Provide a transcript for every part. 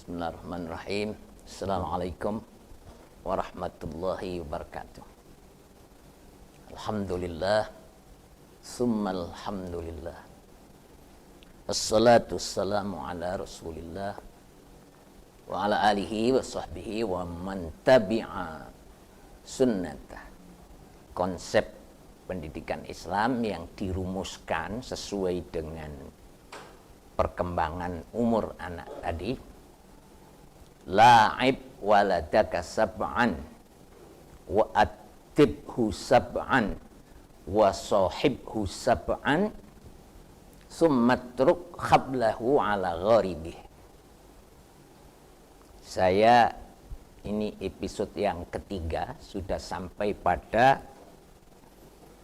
Bismillahirrahmanirrahim. Assalamualaikum warahmatullahi wabarakatuh. Alhamdulillah, summal hamdulillah. Assalatu wassalamu ala rasulillah wa ala alihi wa sahbihi wa man tabi'a sunnatah. Konsep pendidikan Islam yang dirumuskan sesuai dengan perkembangan umur anak tadi. La'ib waladaka sab'an wa attibhu sab'an wa sahibhu sab'an summatruk khablahu ala gharibih. Saya ini episode yang ketiga, sudah sampai pada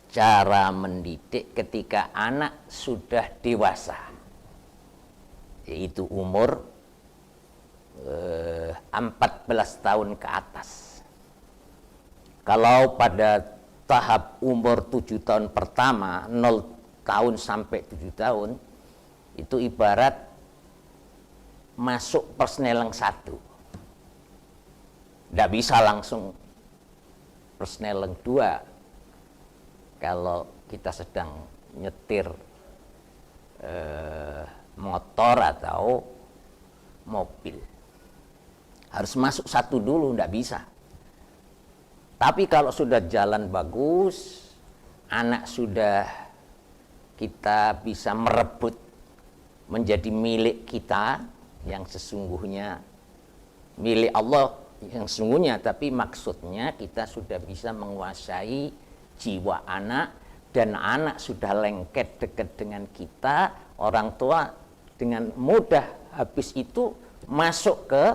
cara mendidik ketika anak sudah dewasa, yaitu umur 14 tahun ke atas. Kalau pada tahap umur 7 tahun pertama, 0 tahun sampai 7 tahun, itu ibarat masuk persneleng 1. Tidak bisa langsung persneleng 2 kalau kita sedang nyetir motor atau mobil. Harus masuk 1 dulu, tidak bisa. Tapi kalau sudah jalan bagus, anak sudah kita bisa merebut menjadi milik kita yang sesungguhnya, milik Allah yang sesungguhnya, tapi maksudnya kita sudah bisa menguasai jiwa anak, dan anak sudah lengket dekat dengan kita, orang tua dengan mudah habis itu masuk ke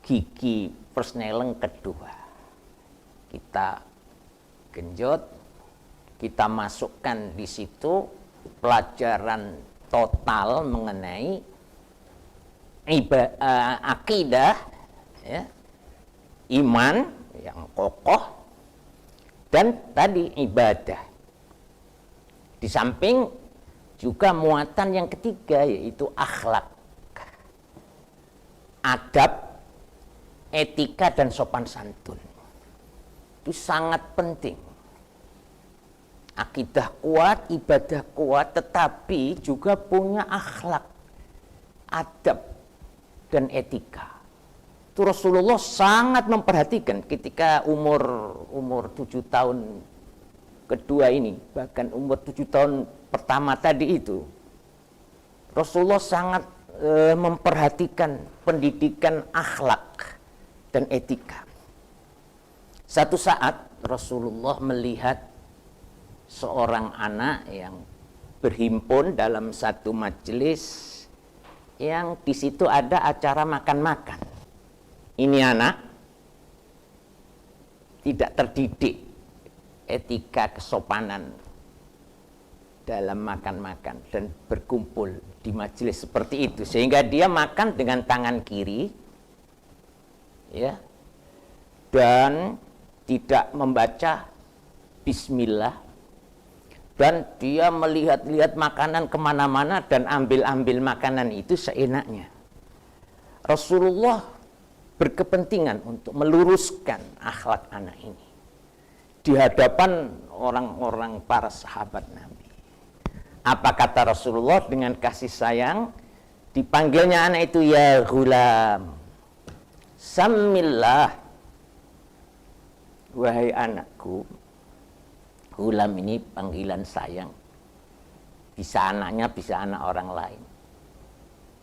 gigi persneleng kedua. Kita genjot, kita masukkan di situ pelajaran total mengenai akidah, ya, iman yang kokoh, dan tadi ibadah. Di samping juga muatan yang ketiga, yaitu akhlak, adab, etika, dan sopan santun. Itu sangat penting. Akidah kuat, ibadah kuat, tetapi juga punya akhlak, adab, dan etika. Itu Rasulullah sangat memperhatikan ketika umur 7 tahun kedua ini, bahkan umur 7 tahun pertama tadi itu. Rasulullah sangat memperhatikan pendidikan akhlak dan etika. Satu saat Rasulullah melihat seorang anak yang berhimpun dalam satu majelis yang di situ ada acara makan-makan. Ini anak tidak terdidik etika kesopanan dalam makan-makan dan berkumpul di majelis seperti itu, sehingga dia makan dengan tangan kiri, ya, dan tidak membaca bismillah, dan dia melihat-lihat makanan kemana-mana dan ambil-ambil makanan itu seenaknya. Rasulullah berkepentingan untuk meluruskan akhlak anak ini di hadapan orang-orang para sahabat Nabi. Apa kata Rasulullah dengan kasih sayang? Dipanggilnya anak itu, ya ghulam, samillah, wahai anakku. Ghulam ini panggilan sayang. Bisa anaknya, bisa anak orang lain.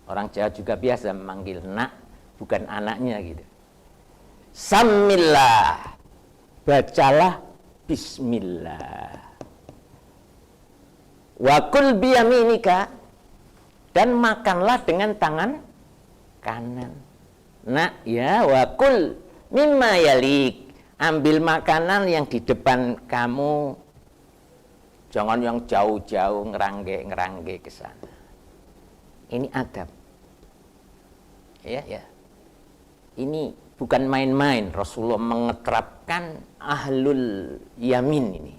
Orang Jawa juga biasa memanggil nak, bukan anaknya gitu. Samillah, bacalah bismillah. Wa kul biyaminika, dan makanlah dengan tangan kanan. Nak ya, wa kul mimma yalik, ambil makanan yang di depan kamu, jangan yang jauh-jauh ngerangge ke sana. Ini adab. Ya. Ini bukan main-main. Rasulullah mengeterapkan ahlul yamin ini.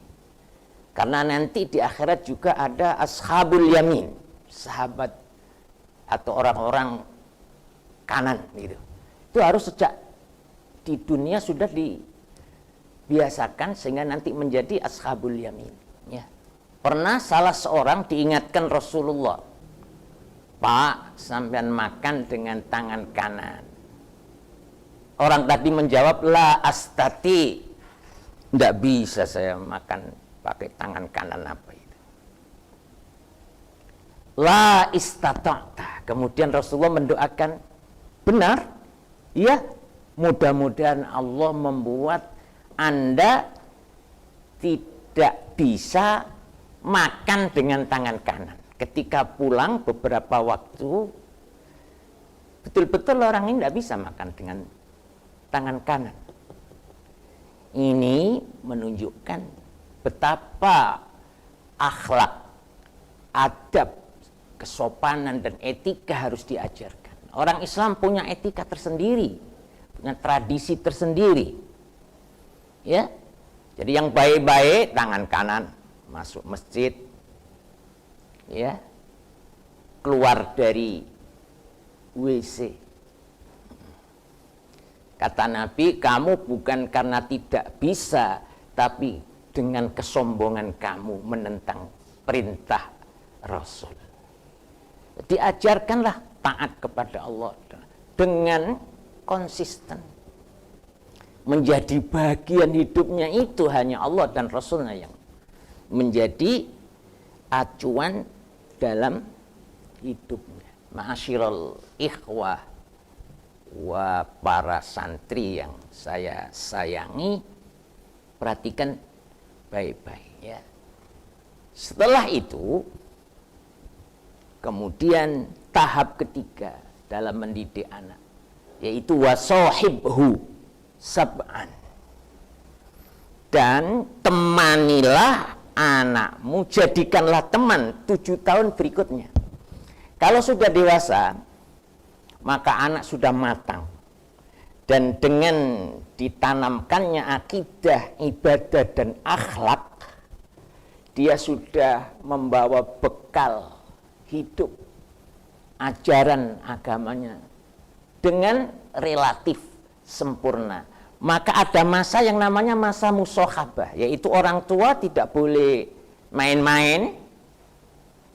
Karena nanti di akhirat juga ada ashabul yamin, sahabat atau orang-orang kanan gitu. Itu harus sejak di dunia sudah dibiasakan sehingga nanti menjadi ashabul yamin. Ya. Pernah salah seorang diingatkan Rasulullah, Pak, sampean makan dengan tangan kanan. Orang tadi menjawab, la astati, tidak bisa saya makan pakai tangan kanan apa itu. La istata'ta. Kemudian Rasulullah mendoakan, benar, ya, mudah-mudahan Allah membuat Anda tidak bisa makan dengan tangan kanan. Ketika pulang beberapa waktu, betul-betul orang ini tidak bisa makan dengan tangan kanan. Ini menunjukkan betapa akhlak, adab, kesopanan dan etika harus diajarkan. Orang Islam punya etika tersendiri, punya tradisi tersendiri. Ya. Jadi yang baik-baik tangan kanan, masuk masjid, ya, keluar dari WC. Kata Nabi, kamu bukan karena tidak bisa, tapi dengan kesombongan kamu menentang perintah Rasul. Diajarkanlah taat kepada Allah dengan konsisten. Menjadi bagian hidupnya itu hanya Allah dan Rasulnya yang menjadi acuan dalam hidupnya. Ma'asyiral ikhwah wa para santri yang saya sayangi, perhatikan baik-baik ya. Setelah itu kemudian tahap ketiga dalam mendidik anak, yaitu wasohibhu sab'an, dan temanilah anakmu, jadikanlah teman 7 tahun berikutnya. Kalau sudah dewasa, maka anak sudah matang, dan dengan ditanamkannya akidah, ibadah dan akhlak, dia sudah membawa bekal hidup ajaran agamanya dengan relatif sempurna. Maka ada masa yang namanya masa musohabah, yaitu orang tua tidak boleh main-main,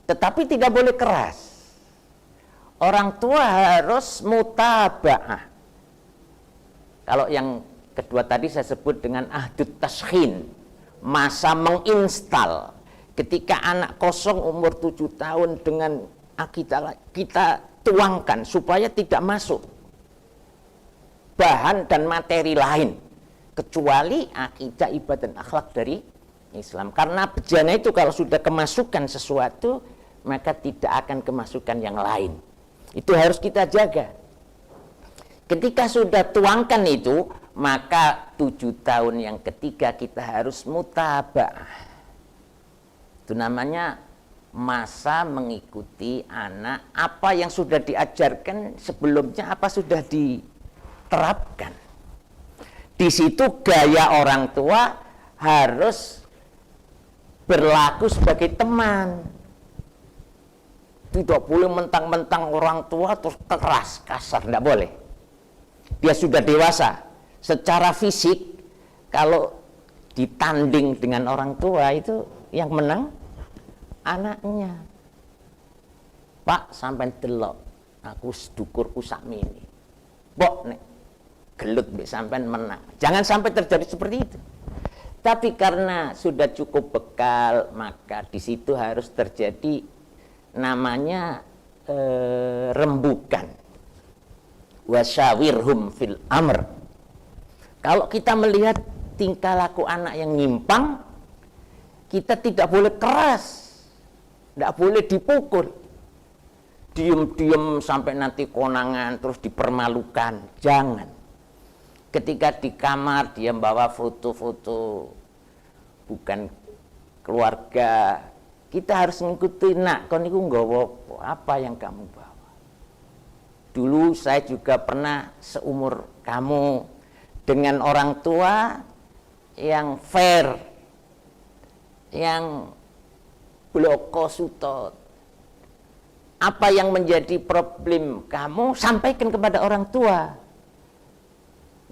tetapi tidak boleh keras. Orang tua harus mutabaah. Kalau yang kedua tadi saya sebut dengan ahdut taskhin, masa menginstal. Ketika anak kosong umur 7 tahun dengan akidah kita tuangkan supaya tidak masuk bahan dan materi lain kecuali akidah, ibadah dan akhlak dari Islam. Karena bejana itu kalau sudah kemasukan sesuatu, maka tidak akan kemasukan yang lain. Itu harus kita jaga. Ketika sudah tuangkan itu, maka 7 tahun yang ketiga kita harus mutabaah. Itu namanya masa mengikuti anak, apa yang sudah diajarkan sebelumnya, apa sudah diterapkan. Di situ gaya orang tua harus berlaku sebagai teman. Tidak boleh mentang-mentang orang tua terus keras, kasar, tidak boleh. Dia sudah dewasa. Secara fisik, kalau ditanding dengan orang tua itu yang menang anaknya. Pak, sampai delok, aku sedukur usak mini. Bok, nek gelut sampai menang. Jangan sampai terjadi seperti itu. Tapi karena sudah cukup bekal, maka di situ harus terjadi namanya rembukan. Wasyawirhum fil amr. Kalau kita melihat tingkah laku anak yang nyimpang, kita tidak boleh keras, tidak boleh dipukul, diem-diem sampai nanti konangan terus dipermalukan. Jangan. Ketika di kamar dia bawa foto-foto bukan keluarga, kita harus mengikuti, nak, kau niku nggawa apa yang kamu bawa. Dulu saya juga pernah seumur kamu dengan orang tua yang fair, yang bloko sutot. apa yang menjadi problem kamu sampaikan kepada orang tua.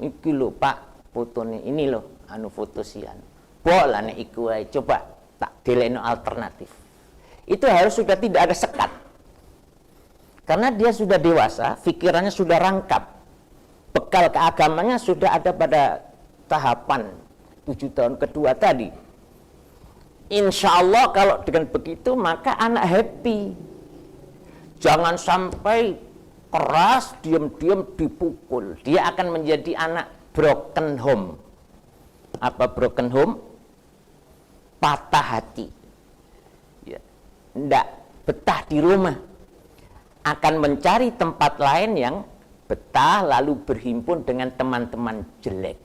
Iki lho Pak, fotone ini loh, anu foto sian. Bola nek iku wae, coba tak deleno alternatif. Itu harus sudah tidak ada sekat. Karena dia sudah dewasa, pikirannya sudah rangkap. Bekal keagamanya sudah ada pada tahapan 7 tahun kedua tadi. Insya Allah kalau dengan begitu maka anak happy. Jangan sampai keras, diam-diam dipukul. Dia akan menjadi anak broken home. Apa broken home? Patah hati. Ya. Nggak betah di rumah. Akan mencari tempat lain yang betah lalu berhimpun dengan teman-teman jelek.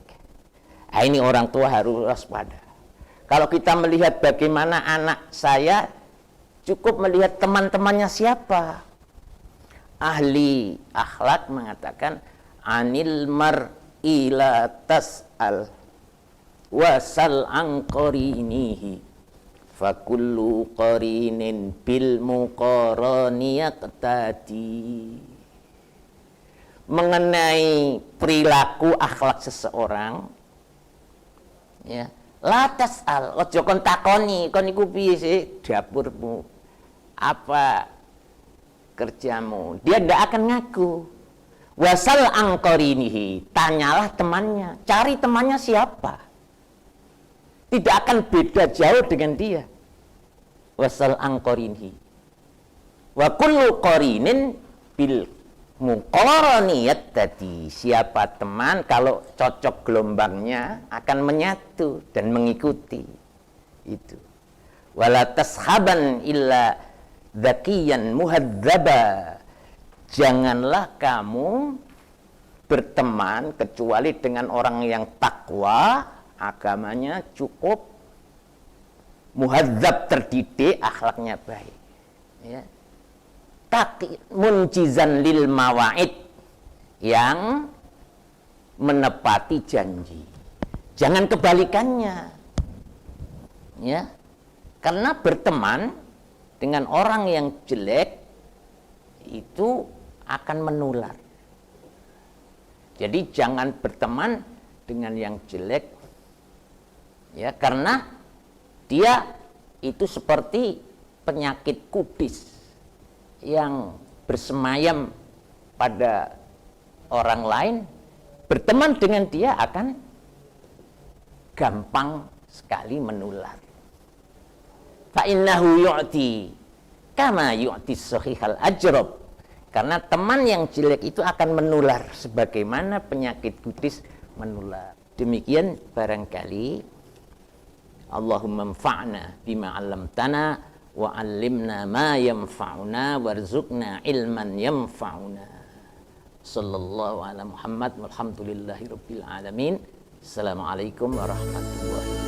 Nah, ini orang tua harus waspada. Kalau kita melihat bagaimana anak saya, cukup melihat teman-temannya siapa. Ahli akhlak mengatakan, anil mar'i la tas'al wasal an qarinihi fakullu qarinin bil muqarani yaqtadi. Mengenai perilaku akhlak seseorang, ya, la tas'al, ojo kon takoni, kon iku piye sih dapurmu, apa kerjamu. Dia tidak akan ngaku. Wasal angkorinihi, tanyalah temannya, cari temannya siapa. Tidak akan beda jauh dengan dia. Wasal angkorinihi. Wa kullu qarinin bil muqaraniyat tadi. Siapa teman kalau cocok gelombangnya akan menyatu dan mengikuti. Itu. Wala tashaban illa dzakiyan muhadzaba. Janganlah kamu berteman kecuali dengan orang yang takwa, agamanya cukup, muhadzab terdidik, akhlaknya baik. Ya. Munjizan lil mawaid, yang menepati janji. Jangan kebalikannya. Ya. Karena berteman dengan orang yang jelek itu akan menular. Jadi jangan berteman dengan yang jelek, ya, karena dia itu seperti penyakit kudis yang bersemayam pada orang lain. Berteman dengan dia akan gampang sekali menular. Fa innahu yu'ti kama yu'ti sahihal ajrab. Karena teman yang jelek itu akan menular sebagaimana penyakit kudis menular. Demikian barangkali. Allahumma anfa'na bima 'allamtana wa 'allimna ma yanfa'una warzuqna ilman yanfa'una. Sallallahu ala Muhammad walhamdulillahi rabbil alamin. Assalamualaikum warahmatullahi wabarakatuh.